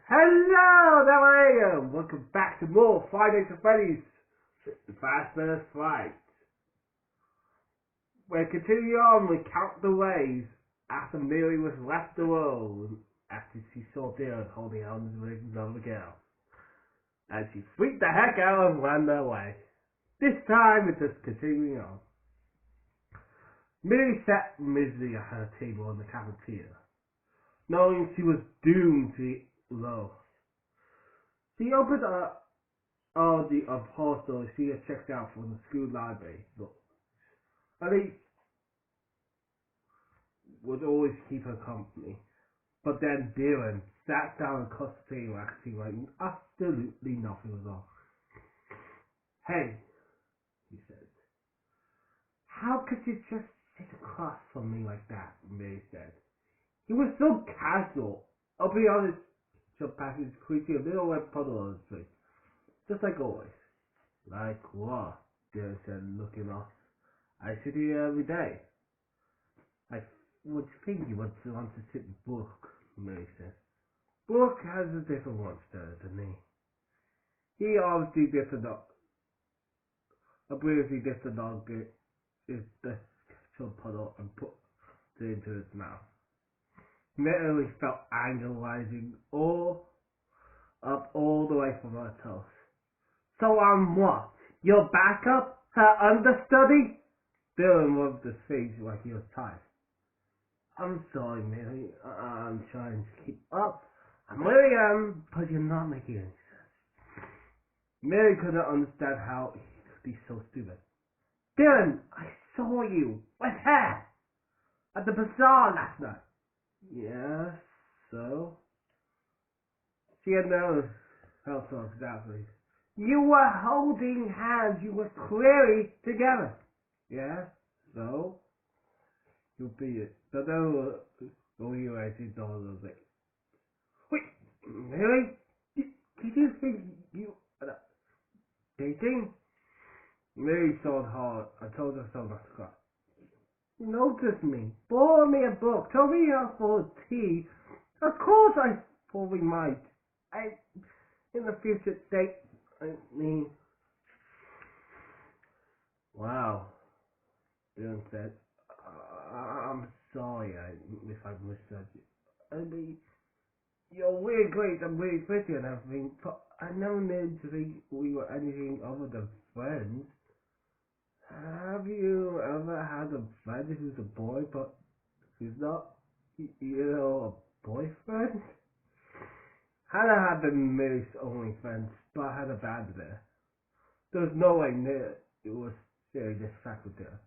Hello, how are you? Welcome back to more Fridays at Freddy's, the Fazbear Frights. We're continuing on with Count the Ways after Millie was left alone after she saw Dylan holding hands with another girl. And she freaked the heck out and ran away. This time it's just continuing on. Millie sat miserably at her table in the cafeteria, knowing she was doomed to eat low. She opened all the upholstery she had checked out from the school library books. And they would always keep her company. But then Dylan sat down across the table acting like absolutely nothing was wrong. Hey, he said. How could you just sit across from me like that? Mary said. He was so casual. I'll be honest, jumped past his creaking a little wet puddle on his face. Just like always. Like what? Dylan said, looking off. I sit here every day. I would think you would want to sit with Brooke, Mary said. Brooke has a different monster than me. He obviously dipped a briefly dipped a dog in the ketchup puddle and put it into his mouth. Millie felt anger rising all the way from her toes. So I'm what? Your backup? Her understudy? Dylan rubbed his face like he was tired. I'm sorry, Millie. I'm trying to keep up. I really am, but you're not making any sense. Millie couldn't understand how he could be so stupid. Dylan, I saw you with her at the bazaar last night. Yeah, so? She had never felt so exactly. You were holding hands. You were clearly together. Yeah, so? You beat it. But then you actually thought of it. Wait, really? Did you think you dating? Mary thought hard. I told her so not to cry. Notice me. Bought me a book. Told me out for tea. Of course I probably might. In the future date. I mean. Wow. Dylan said. I'm sorry if I misjudged you. I mean, you're really great and really pretty and everything, but I never meant to think we were anything other than friends. Have you ever had a friend who's a boy, but who's not, a boyfriend? Hannah had been Millie's only friend, but had abandoned her. There was no way near it was sharing this fact with her.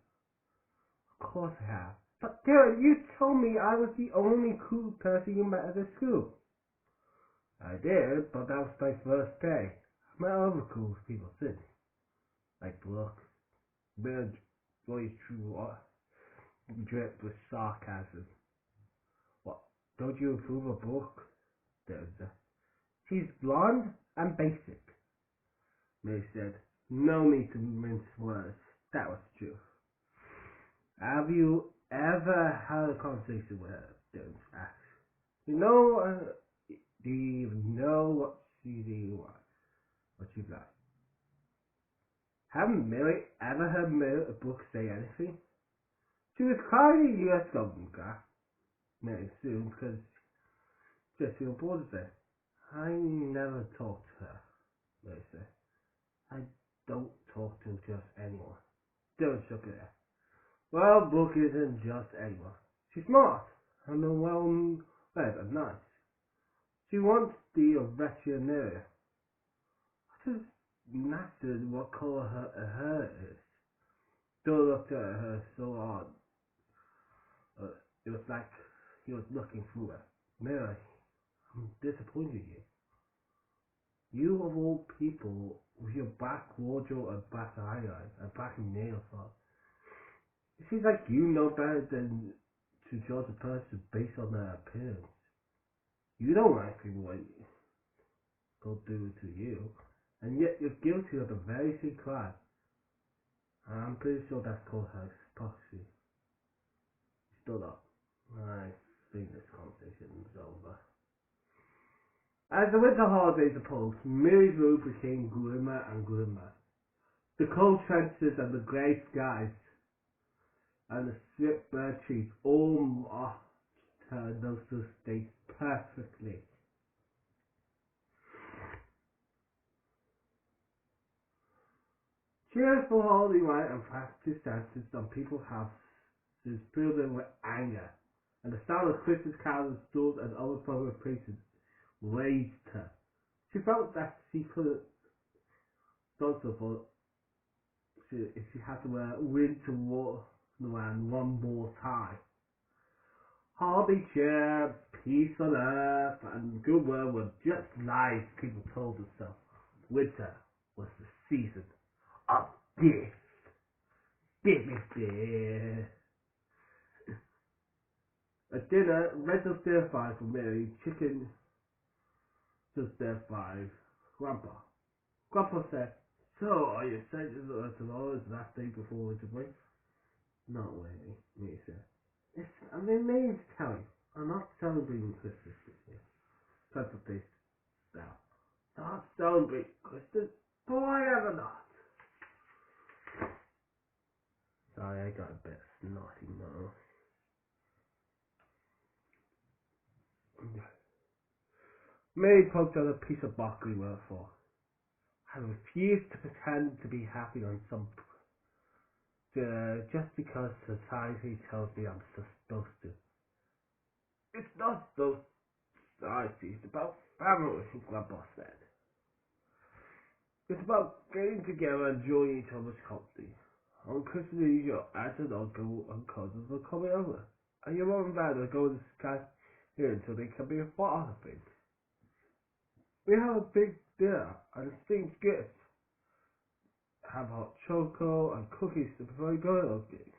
Of course I have. But Dylan, you told me I was the only cool person you met at the school. I did, but that was my first day. I met other cool people since. Like Brooke. Bill voice dripped with sarcasm. What? Don't you approve of Brooke? She's blonde and basic. May said. No need to mince words. That was true. Have you ever had a conversation with her? Dylan asked. Do you even know what she wants? What she's like? Haven't Millie ever heard Brooke say anything? She was kind of U.S. government guy. Millie assumed because Jesse on board there. I never talked to her, Millie said. I don't talk to just anyone. Dylan shook her head. Well, Brooke isn't just anyone. She's smart and well-read and nice. She wants to be a veterinarian. I just mastered what color her hair is. Bill looked at her so hard. It was like he was looking through her. Mary, I'm disappointed in you. You of all people, with your black wardrobe and black eyeliner and black nail art. It seems like you know better than to judge a person based on their appearance. You don't like people when go do to you, and yet you're guilty of the very same crime. I'm pretty sure that's called hypocrisy. Stood up. I think this conversation is over. As the winter holidays approached, Millie's room became grimmer and grimmer. The cold trenches and the grey skies and the stripped bird trees all marked her noticeable state perfectly. Cheerful holy light and practice dances on people's houses filled them with anger, and the sound of Christmas carols, stools, and other public places raised her. She felt that she could have done so for if she had to wear winter wonderland one more time. Holiday cheer, peace on earth, and goodwill were just lies people told themselves. Winter was the season of gifts. At dinner, rental stir fry for Millie, chicken to stir fry, Grandpa. Grandpa said, "So, are you excited tomorrow is the last day before winter break?" "Not really," Millie said. "I mean, Millie to tell you, I'm not celebrating Christmas this year." Grandpa faced down. "Not celebrating Christmas? Boy, ever not." Sorry, I got a bit snotty now. Millie poked out a piece of broccoli with a fork. "I refuse to pretend to be happy on some just because society tells me I'm supposed to. It's not society, it's about family," Grandpa said. "It's about getting together and enjoying each other's company. On Christmas Eve, your aunt and uncle and cousins are coming over, and your mom and dad are going to Sky here until they can be a part of it. We have a big dinner and exchange gifts. Have hot chocolate and cookies to provide those gifts."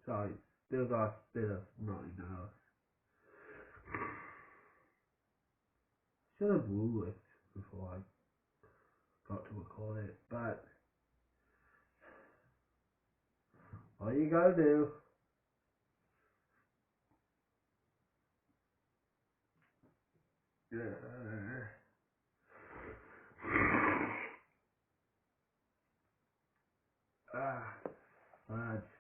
Sorry, still got a bit of snotty now. Should have ruled it before I got to record it, but all you gotta do. Fudge.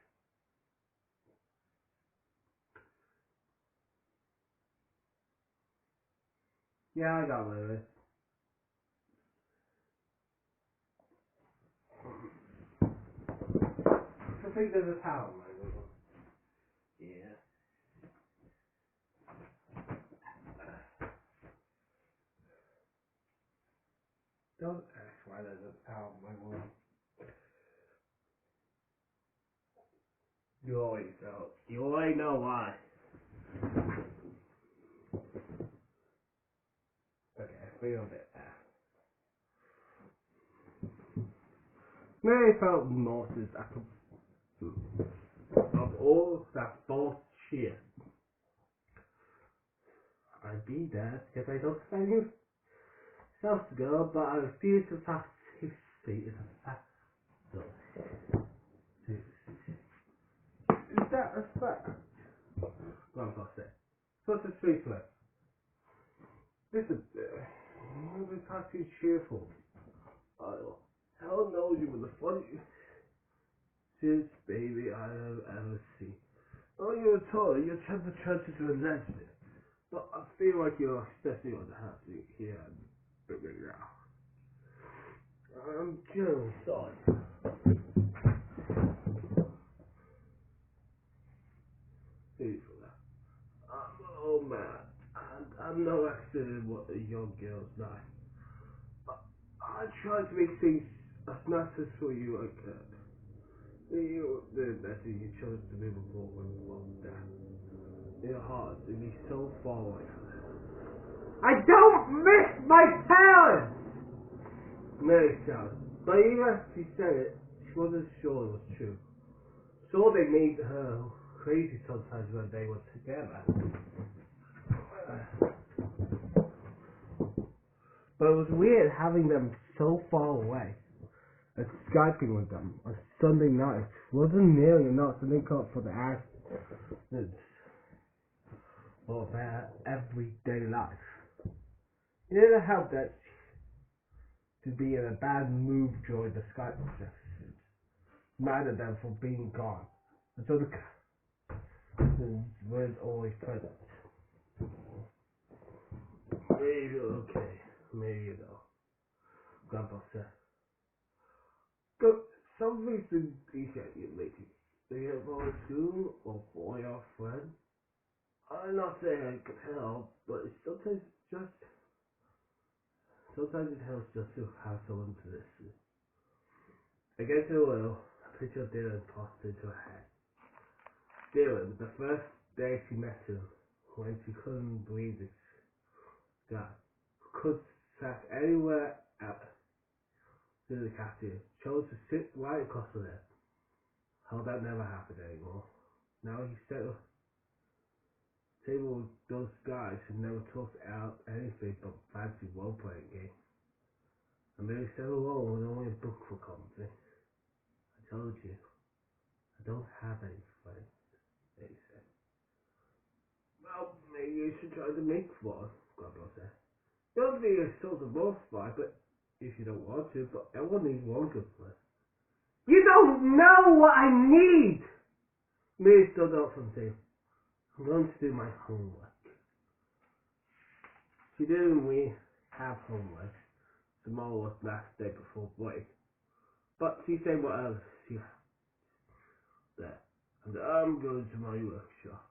Yeah, I got rid of it. I think there's a towel in my room. Yeah. Don't ask why there's a towel in my room. You always know. You already know why. Okay, I feel a bit bad. Mary felt nauseous at the of all that false cheer. I'd be there because I don't expect you self to go, but I refuse to participate in a fact. So, is that a fact? Grandpa said. What's the street to it? Listen, we can't be cheerful. Hell knows you were the funniest baby I have ever seen. Oh, you're taller, your temper turns into a lesbian. But I feel like you're especially on the house here and now. I'm genuinely sorry. Please for that. I'm an old man. I'm no accident in what a young girl's life. I tried to make things as nice as for you I could. You did that you chose to live before when mom and dad. Your heart to be so far away from them. I don't miss my parents! Mary shouted. But even as she said it, she wasn't sure it was true. So they made her crazy sometimes when they were together. But it was weird having them so far away and Skyping with them on Sunday night. Wasn't nearly enough to make up for the accidents of their everyday life. It didn't help that to be in a bad mood during the Skype sessions. Mad at them for being gone. And so the cousins weren't always present. Maybe okay, maybe you know. Grandpa said. Go, some reason he said you maybe. Do you have a school or for your friend? I'm not saying I could help, but it's sometimes it helps just to have someone to listen. Against her will, a picture of Dylan tossed into her head. Dylan, the first day she met him, when she couldn't believe this guy, could sat anywhere else in the cafeteria, chose to sit right across from her. How that never happened anymore. Now he sat at a table with those guys who never talked out anything but fancy role-playing games. And maybe sat alone with only a book for company. I told you, I don't have any friends, they said. Well, maybe you should try to make one, Grandpa said. Don't be a sort of boss fight, but if you don't want to, but everyone needs one good friend. You don't know what I need! Millie stood up from the table. I'm going to do my homework. She didn't really have homework. Tomorrow was last day before break. But she said what else she had there. And I'm going to my workshop.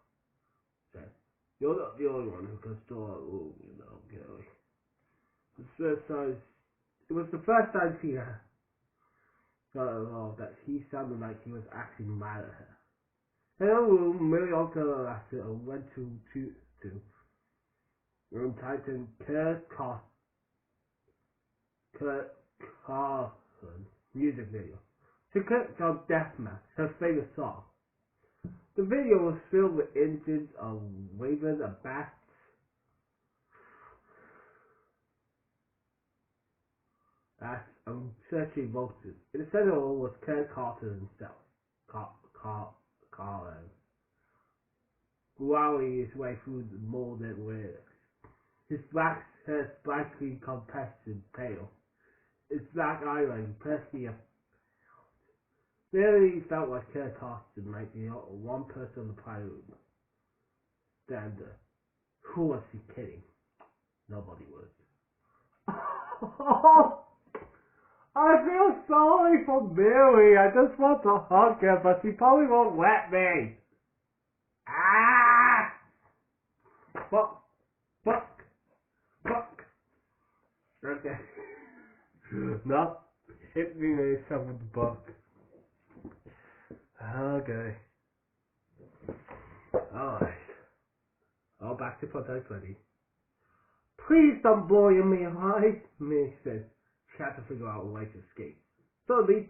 Said, you're not the only one who can store a room, you know, Gary. It was the first time she had got involved that he sounded like he was actually mad at her. In her room, Millie opened her laptop and went to room titled Kurt Carson music video. She clicked on Deathmatch, her favorite song. The video was filled with images of ravens and bats. Searching voices. In the center was Kurt Carson himself. Carson. Growling his way through the molded lyrics. His black hair slightly compassion pale. His black eyeliner perfectly up. Really felt like Kurt Carson might be one person on the planet stand there. Who was he kidding? Nobody was. I feel sorry for Millie. I just want to hug her, but she probably won't let me. Ah! Fuck. Okay. No. Hit me myself with the book. Okay. Alright. Oh, back to Project 20. Please don't blow me away, Millie said. She had to figure out a way to escape. So at least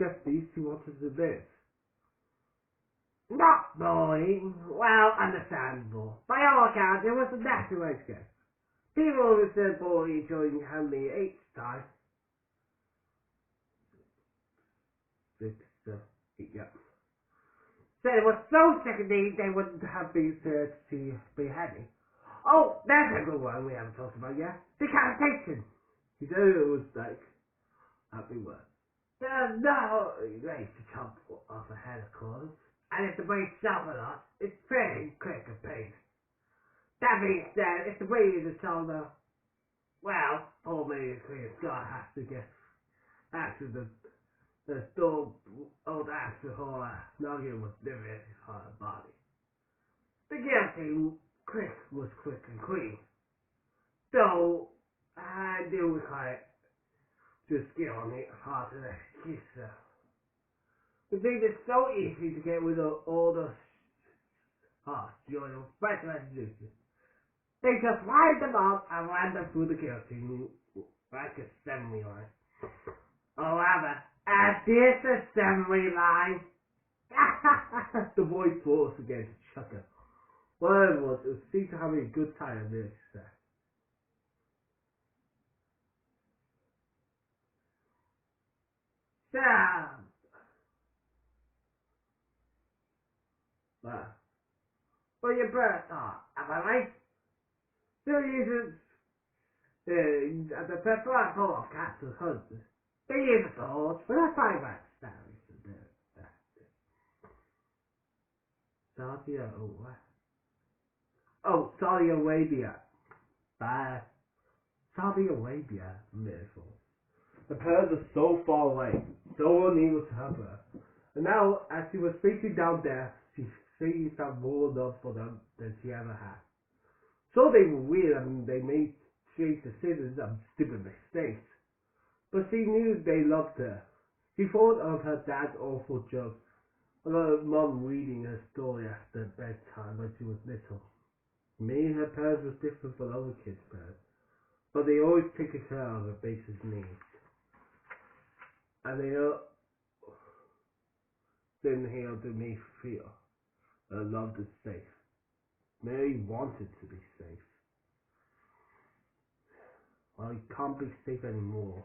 she wanted to do this. Not blowing. Well, understandable. By all accounts, it was a natural escape. People always said bullying during handling each time. 6, 7, 8, yeah. Said it was so sickening they wouldn't have been said to be handy. Oh, there's a good one we haven't talked about yet. Decapitation. He said it was like happy word. There's no way to chop off a head, of course. And if the blade's sharp enough, it's pretty quick and painless. That being said, if the blade is a shoulder, well, poor Millie Clear Scott has to get after the still old ass before Nugget was living in his hard body. The guillotine was quick and clean. Though I do require to skill on the part of the executioner. The thing is so easy to get rid of all the hearts during the special execution. They just wind them up and ran them through the guillotine like a assembly line. Or rather, a disassembly line. The boy forced again to chuckle. Whatever it was, it seemed to having a good time at this. Sam! Well, your birth am I right? Still uses the preferred full of castle hunts. They use the horse for the five rats. Saudi Saudi Arabia. Saudi Arabia, miracle. The birds are so far away, so unable to help her. And now, as she was facing down there, she sees that more love for them than she ever had. So they were weird and they made strange decisions and stupid mistakes. But she knew they loved her. She thought of her dad's awful jokes, of her mom reading her story after bedtime when she was little. Maybe her parents was different from other kids' parents, but they always taken care of her basic needs. And they didn't help to make feel her love is safe. Mary wanted to be safe. Well, he can't be safe anymore.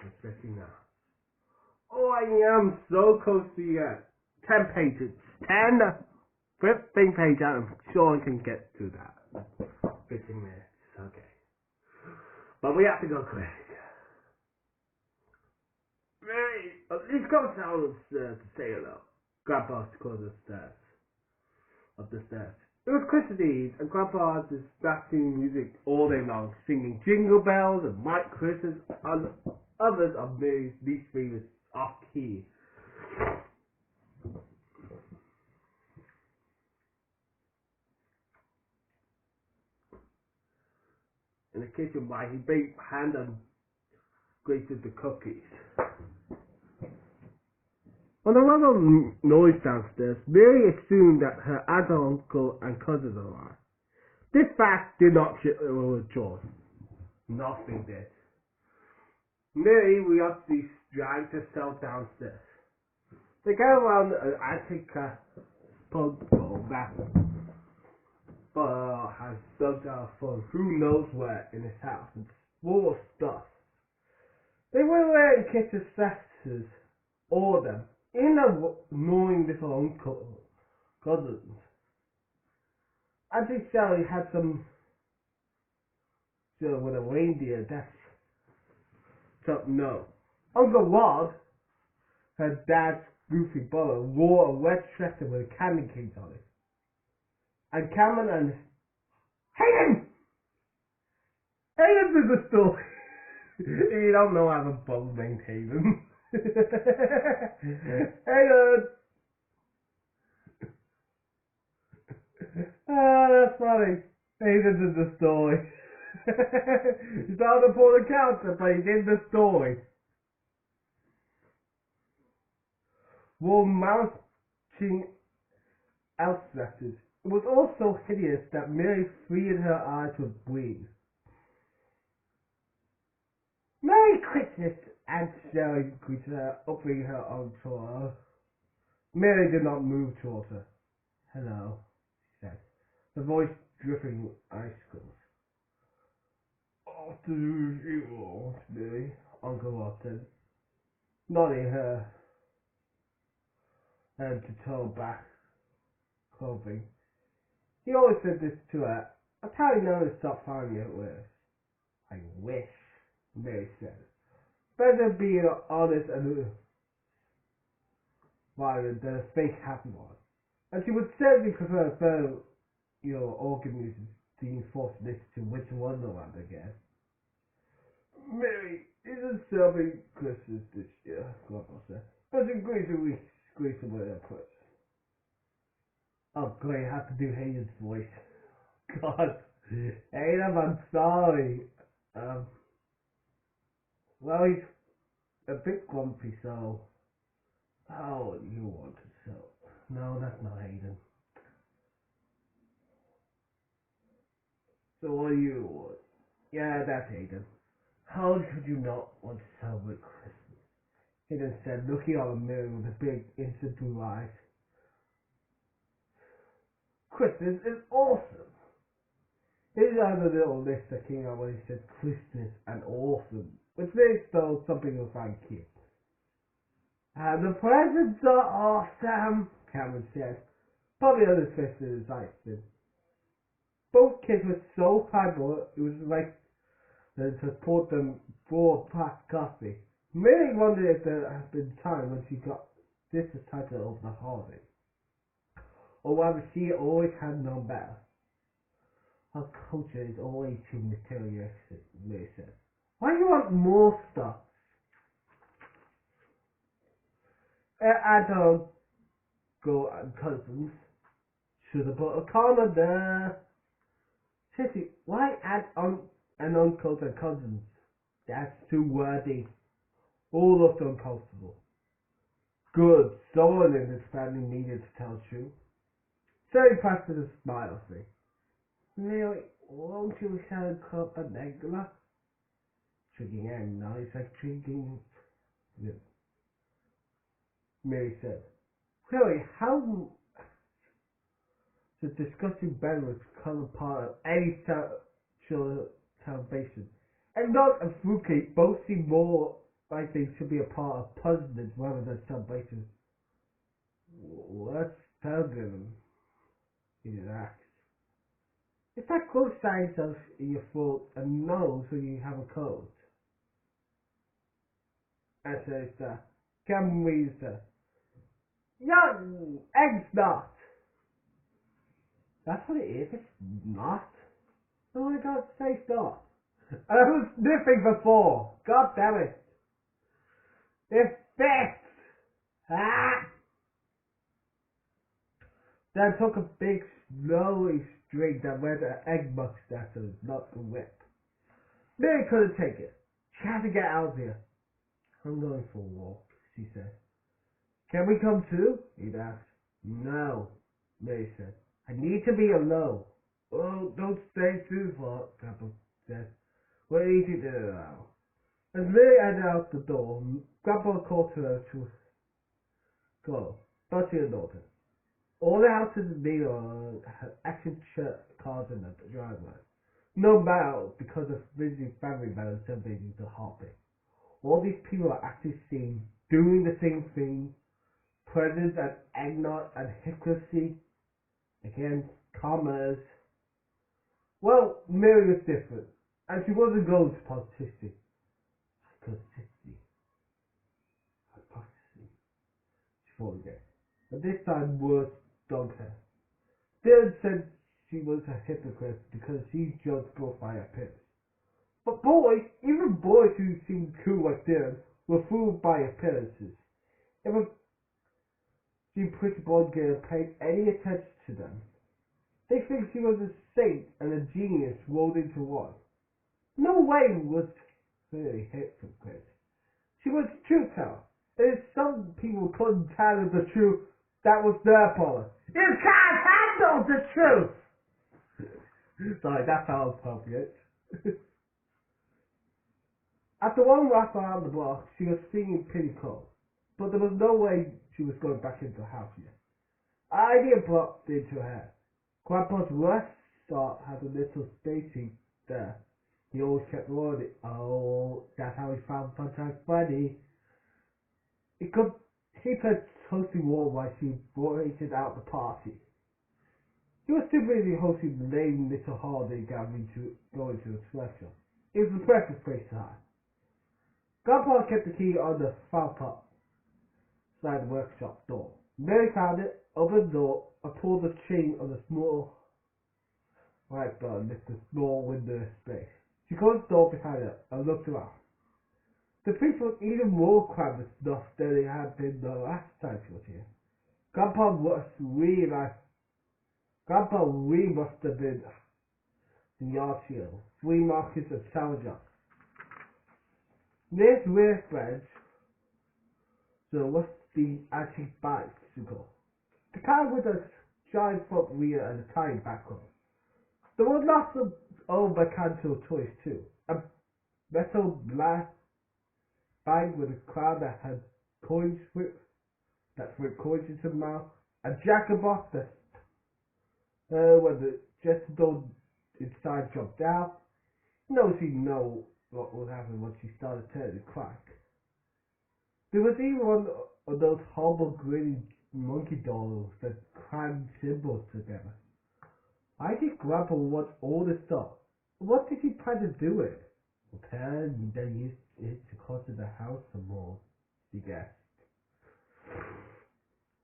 Especially now. Oh, I am so close to the end. 10 pages. 10! 15 pages. I'm sure I can get to that. 15 minutes. Okay. But we have to go quick. Mary, let's go downstairs to say hello. Grandpa's close the stairs. Up the stairs. It was Christmas Eve, and Grandpa was blasting music all day long, singing Jingle Bells and White Christmas, and others of Mary's least favorite off key. In the kitchen, while he baked hand and grated the cookies. When there was a noise downstairs, Mary assumed that her aunt, uncle, and cousins arrived. This fact did not chill George. Nothing did. Mary reluctantly dragged herself downstairs. They go around an antique puzzle that has dug out from who knows where in his house. It's full of stuff. They were wearing kitchen accessories, all of them, in the annoying little uncle cousins. Auntie Sally had some with a reindeer. That's something no. Uncle Rod, her dad's goofy brother, wore a red sweater with a candy cane on it. And Cameron and Hayden! Hayden's in the story. You don't know I have a brother named Hayden. Hayden! That's funny. Hayden's in the story. He's not on the counter, but he's in the story. Wore mounting outstretches. It was all so hideous that Mary freed her eyes to breathe. Merry Christmas, Aunt Sally greeted her, opening her arms to her. Mary did not move towards her. Hello, she said, her voice dripping with icicles. Afternoon, you Mary, Uncle Rod said, nodding her head to toe back clothing. He always said this to her. That's how he knows to stop finding it with. I wish, Mary said. Better being honest and violent than a fake happy one. And she would certainly prefer a fellow, organ music being forced to listen to Winter Wonderland again. Mary isn't celebrating Christmas this year, Grandpa said. But in Greece we squeeze away their presents. Oh great, I have to do Hayden's voice. God. Hayden, I'm sorry. Well, he's a bit grumpy, so... Oh, you wanted so... No, that's not Hayden. So what do you want? Yeah, that's Hayden. How could you not want to celebrate Christmas? He then said, looking on Millie with a big, innocent blue eyes. Christmas is awesome. Here's another little list that came out when he said Christmas and awesome, which may still something you'll find cute. And the presents are awesome, Cameron said. Probably on his fist in his eyes. Both kids were so hyper, it was like they support them for black coffee. Millie wondered if there had been time when she got this as title over the holiday, or whether she always had known better. Our culture is always too materialistic, Millie said. Why do you want more stuff? I don't go and cousins. Should have put a comma there. Sissy, why add and uncles and cousins? That's too wordy. All looked uncomfortable. Good, someone in this family needed to tell the truth. So he pressed a smile at me. Really, won't you have a cup of regular? Drinking egg now is like drinking. Mary said. Really, how the disgusting beverage become a part of any sexual celebration? And not a fruitcake both seem more like they should be a part of puzzles rather than celebrations. What's pilgrim? He asked. It's that close signs of in your throat and nose when you have a cold. And says Cameron reads young egg's not. That's what it is, it's not. Oh my god, say stop. I was sniffing before. God damn it. It's fixed. Ah! Then took a big snowy string that went an egg mustache and not the whip. Mary couldn't take it. She had to get out of here. I'm going for a walk, she said. Can we come too? He'd asked. No, Mary said. I need to be alone. Oh, don't stay too far, Grandpa said. We're eating dinner now. As Mary headed out the door, Grandpa called to her to go, but she ignored her. All the houses in New York had action cars in the driveway. No matter because of visiting family members celebrating the holiday. All these people are actually seen doing the same thing. Presents and eggnog and hypocrisy against commerce. Well, Mary was different, and she wasn't going to participate. Hypocrisy. She thought again. But this time words dogged her. Dylan said she was a hypocrite because she judged girls by appearance. But boys, even boys who seemed cool like Dylan, were fooled by appearances. If a pretty blonde girl paid any attention to them, they think she was a saint and a genius rolled into one. No way was really hypocrite. She was truth teller. And if some people couldn't handle the truth, that was their problem. You can't handle the truth! Sorry, that sounds appropriate. After one lap around the block, she was feeling pretty cold. But there was no way she was going back into the house yet. An idea popped into her head. Grandpa's worst thought had a little spacey there. He always kept rolling it. Oh, that's how he found Funshine funny. He played hosting warm while she waited out the party. He was too busy hosting the lame little holiday gathering to go into the sweatshop. It was the perfect place to hide. Grandpa kept the key on the file pot side the workshop door. Mary found it, opened the door, and pulled the chain on the small light bulb with the small window space. She closed the door behind her and looked around. The place was even more crammed with stuff than it had been the last time she was here. Grandpa really must have been in yard sale, flea markets and salvage yards. Near the rear bench, there was the antique bicycle. The car with a giant front wheel and a tiny back row. There were lots of old mechanical toys too, and metal blast bang with a clown that had coins that threw coins into the mouth, a jack-in-box that when the jester doll inside jumped out. No, she know what would happen when she started turning to crack. There was even one of those horrible grinning monkey dolls that crammed symbols together. I think Grandpa wants all this stuff. What did he plan to do with it? Okay, then use it to clutter the house some more, she guessed.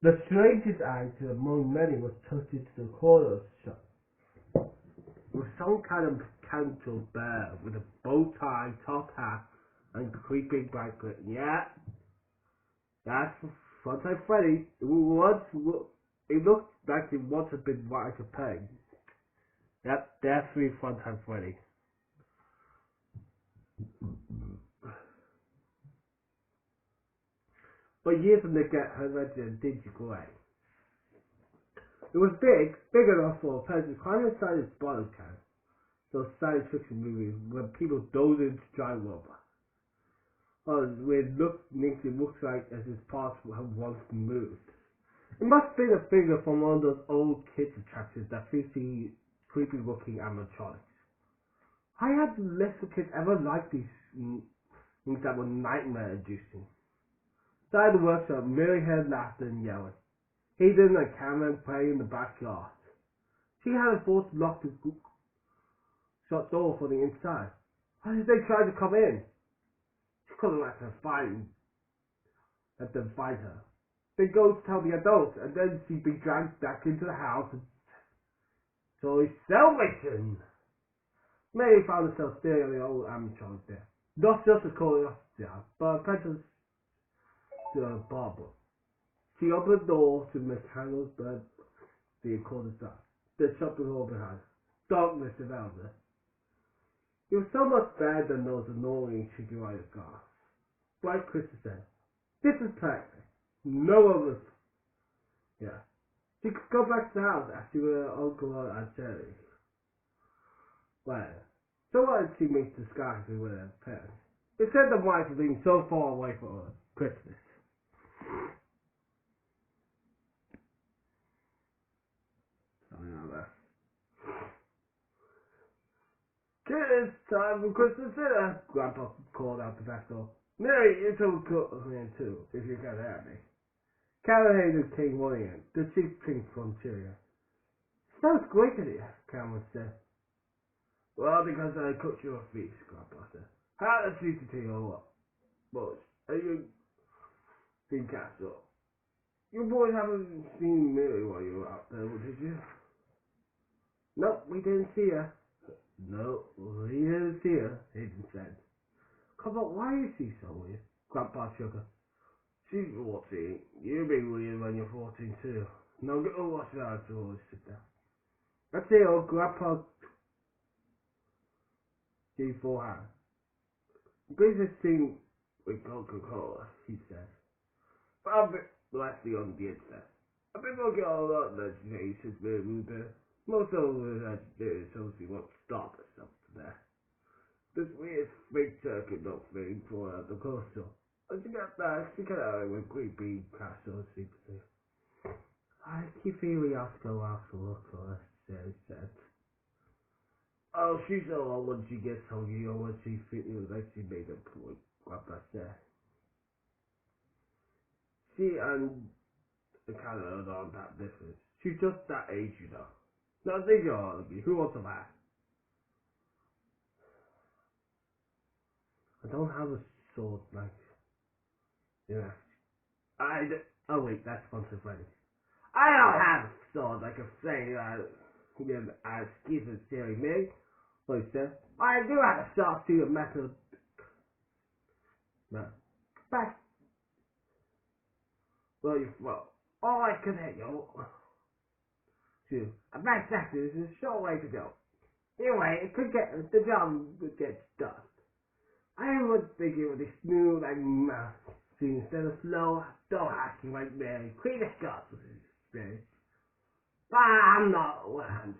The strangest item among many was tucked into the corner shop. It was some kind of mechanical bear with a bow tie, top hat, and creeping blanket. Yeah, that's Funtime Freddy. It looked like it once had been like a peg. Yep, that's Funtime Freddy. But years from the get her legend dingy grey. It was big enough for a person to climb inside its bottle can. Those science fiction movies when people dove into giant robots. Where it looks like as its parts have once moved. It must have been a figure from one of those old kids attractions that feature creepy looking animatronics. I had little kids ever liked these things that were nightmare inducing. Inside the workshop, Millie heard laughter and yelling. Hayden and Cameron playing in the backyard. She had a forced lock the shut door from the inside. How did they try to come in? She couldn't let them find her. They go to tell the adults, and then she'd be dragged back into the house and totally salvation. Mary found herself staring at the old animatronic there. Not just a curiosity, but a presence to a barber. She opened the door to Miss Handel's bed, the corner side. Then shut the door behind her. Darkness around her. It was so much better than those annoying chicken rider cars. Like Krista said, this is perfect. No one was. Yeah. She could go back to the house after her uncle and Jerry. Well, so why did she meet the sky with her parents? They said the wife was being so far away from her Christmas. Something like that. Kids, time for Christmas dinner. Grandpa called out the back door. Mary, you two come in too, if you can have me. Cameron Hayden came running in, the cheap pink from Cheerio. Sounds great to you, Cameron said. Well, because I cooked you a feast, Grandpa said. How to treat it to you or what? Boys, are you been cast up? You boys haven't seen Millie while you were out there, did you? No, we didn't see her. No, we didn't see her, Hayden said. Come on, why is she so weird? Grandpa shook her. She's 14. You'll be weird when you're 14 too. Now go watch it out to always sit down. That's it, old Grandpa gave full hand. Greatest thing with Coca-Cola, he said. But I'll be blasting on the internet. I've been looking at a lot of legislation since we moved there. Most of the legislation shows we won't stop herself to that. This weird fake turkey dog thing for the coastal. And she got that, she got out with creepy castle secretly. I keep feeling I have to go out to look for her, Jerry said. Oh, she's so old when she gets hungry or when she feels like she made a point, Grandpa said. She and the kind of aren't that different. She's just that age, you know. Now think you're hungry. Who wants a bath? I don't have a sword like, yeah. Oh wait, that's sponsored Freddy. I don't have a sword like a say, excuse me, silly me. What he said. I do have a sword to a metal. No. But, well, all I can hit you. To a back is a short way to go. Anyway, it could get, the job would get done. I was thinking with this smooth like mouth instead of slow, dull hacking like Mary. Queen of Scots was his experience. But I'm not 100%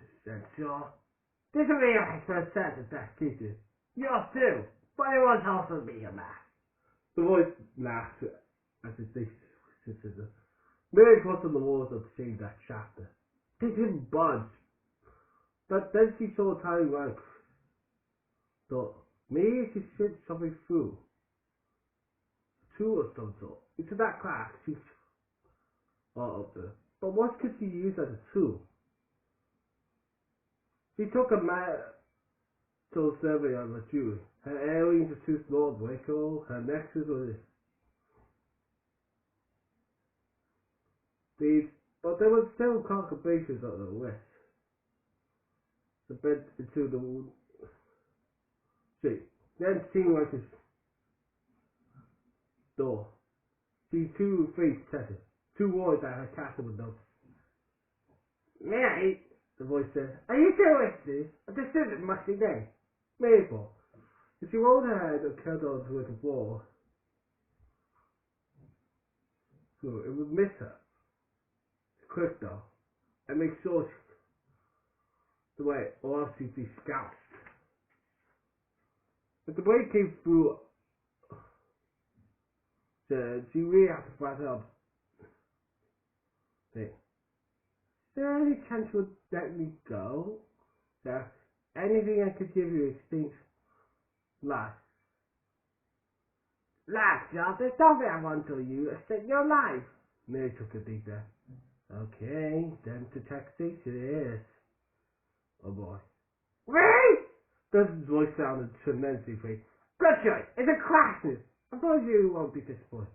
sure. This will be my first set of best teachers. Yours too. but it was also me a math. The voice laughed as if they scissors. Mary crossed on the walls of the change that chapter. They didn't budge. But then she saw a tiny light. Thought, maybe she should something through. A tool of some sort. Into that crack, she up there. But what could she use as a tool? She took a metal survey of the jewelry. Her earrings were too small to wiggle. Her necklace was these, but there were several complications on the wrist. The bed into the street. Then she went to the door. She two faced Tessa. Two words at her castle window. Millie, The voice said, are you still with me? I just said it must be day. Mabel. She rolled her head and curled onto the wall. So it would miss her. Quick though. And make sure the way, or else she'd be scalped. But the way came through, she really had to fight up. Is there any chance you would let me go? There, anything I could give you extinct life. Laugh, John, there's nothing I want to you except your life. Mary took a deep breath. Okay, then to taxation it is. Oh boy. Really? Dustin's voice sounded tremendously free. Good choice. It's a classic. I suppose you won't be disappointed.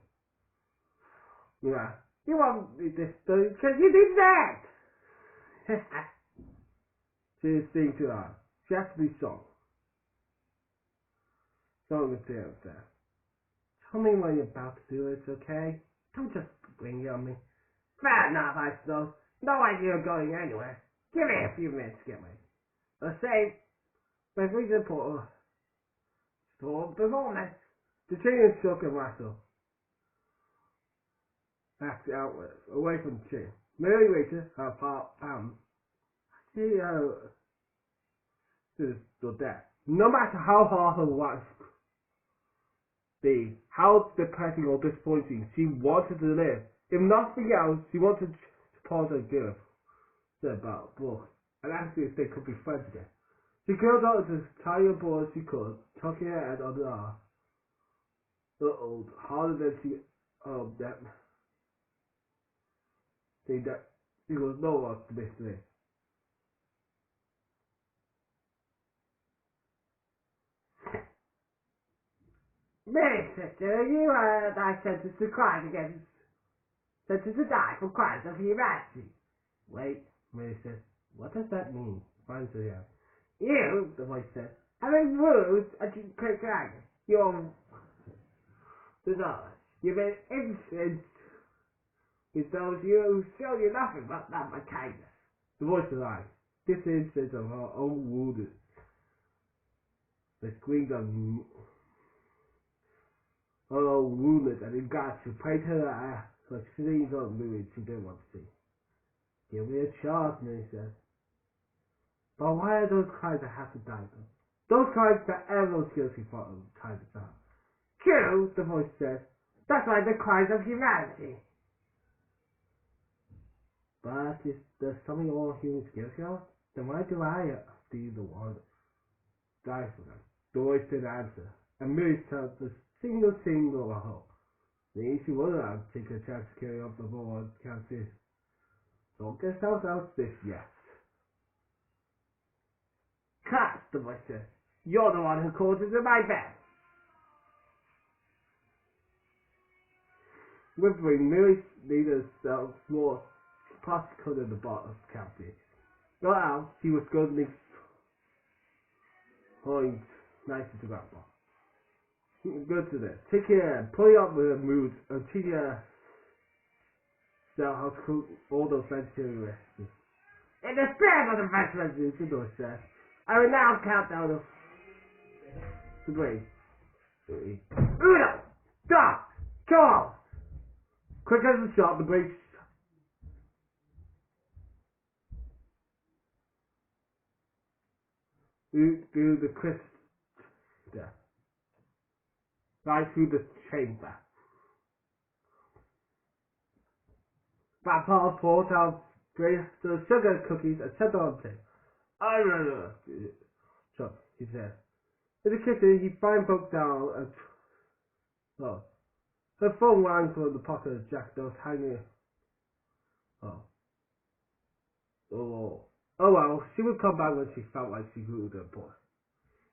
Yeah. You won't be disappointed because you did that. She seemed to her. She has to be strong. Strong and serious there. Tell me when you're about to do it, okay? Don't just bring it on me. Fair enough, I suppose. No idea of going anywhere. Give me a few minutes to get ready. Let's say, But we can put a for performance. the chain shook and rattled. Back outwards, away from the chain. Mary waited, her palm. She stood there. No matter how hard her life be, how depressing or disappointing, she wanted to live. If nothing else, she wanted to pause her girl. Said about books, and asked if they could be friends again. She curled up as tight a ball as she could, tucking her head under her arm. Harder than she that she was no one to miss me. Millie, sister, you heard I sentenced to crime against, sentenced to die for crimes of humanity. Wait, Mary said. What does that mean? Fine, so yeah. You, The voice said. having rules and quick anger, you're bizarre. You've been innocent with those you show you nothing but that my kindness. The voice lied. This instance of her own wounded. They screamed of her own wounded and in God she prayed her ass like scenes of movies she didn't want to see. Give me a chance, Mary said. But why are those crimes that have to die though? Those crimes that everyone's guilty for time to die. True, The voice said. that's like the crimes of humanity. But if there's something all humans guilty of, then why do I be the one die for them? The voice didn't answer, and Millie felt the single of hope. Maybe she would have taken a chance to carry up the ball and can't see. Don't get yourself out this yet. Cut, the voice said. You're the one who causes my bed. Whimpering, Millie needed a small plastic coat in the bottom of the cavity. Got out, she was scuttling, holding nice to grandpa. Good to this. Take care, pull up with a mood, and teach yourself how to cook all those vegetarian recipes. In the spirit of the veterans, The door said. I will now count down of The brain. Uno, dos, dos. Quick as a shot, the brain through the crisp death. right through the chamber. Grandpa poured out the sugar cookies and set on the table. I don't know. So, he said. In the kitchen, he finally broke down and... Oh. Her phone rang from the pocket of Jack that was hanging... Oh. Oh well, she would come back when she felt like she grew the boy.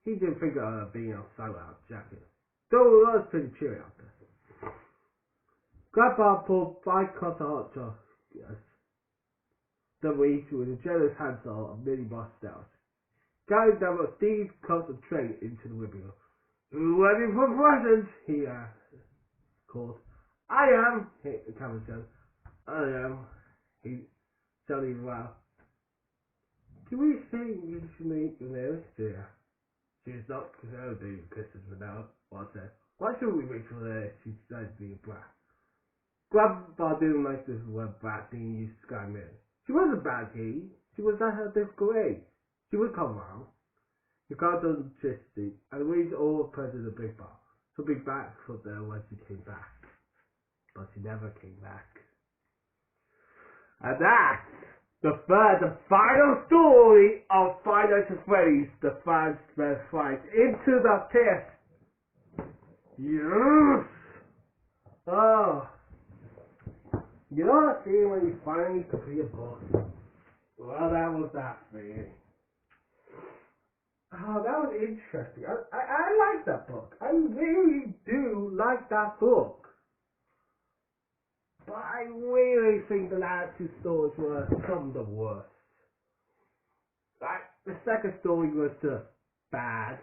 He didn't think of her being outside without a jacket. Though it was pretty chilly out there. Grandpa poured 5 cups of hot chocolate. Yes. Then we each with a generous handful of Millie Boss Stout. Carried down a steam cups of tray into the living room. "You ready for presents?" he called. "I am," Cameron said. "I am." He sounded loud. "Can we sing usually in there?" Yeah. She's not doing Christmas without what I said. "Why should we wait till there?" She decided to be a brat. Grandpa didn't like this word brat being used to Sky Millie. She wasn't bad, she was at her difficult age. She would come round. He got on Chesty and we all put in a big bar. She'll be back for there when she came back. But she never came back. And that's the third and final story of Five Nights at Freddy's, the Fazbear Frights, into the pit. Yes! Oh. You know that feeling when you finally complete a book? Well, that was that feeling. Oh, that was interesting. I like that book. I really do like that book. But I really think the last 2 stories were some of the worst. Like, the second story was just bad.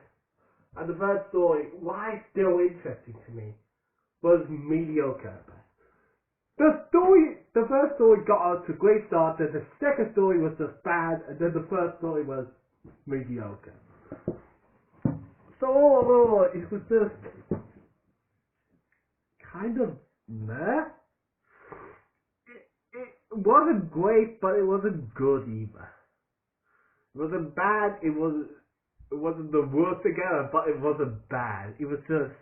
And the third story, why still interesting to me, was mediocre. The first story got us to a great start, then the second story was just bad, and then the first story was mediocre. So all in all, it was just kind of meh. It wasn't great, but it wasn't good either. It wasn't bad, it wasn't the worst together, but it wasn't bad. It was just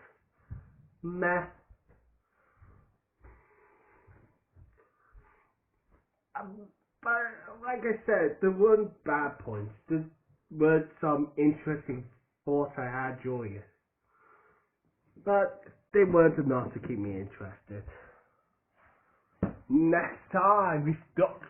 meh. But like I said, there weren't bad points. There were some interesting thoughts I had during it. But they weren't enough to keep me interested. Next time we stop.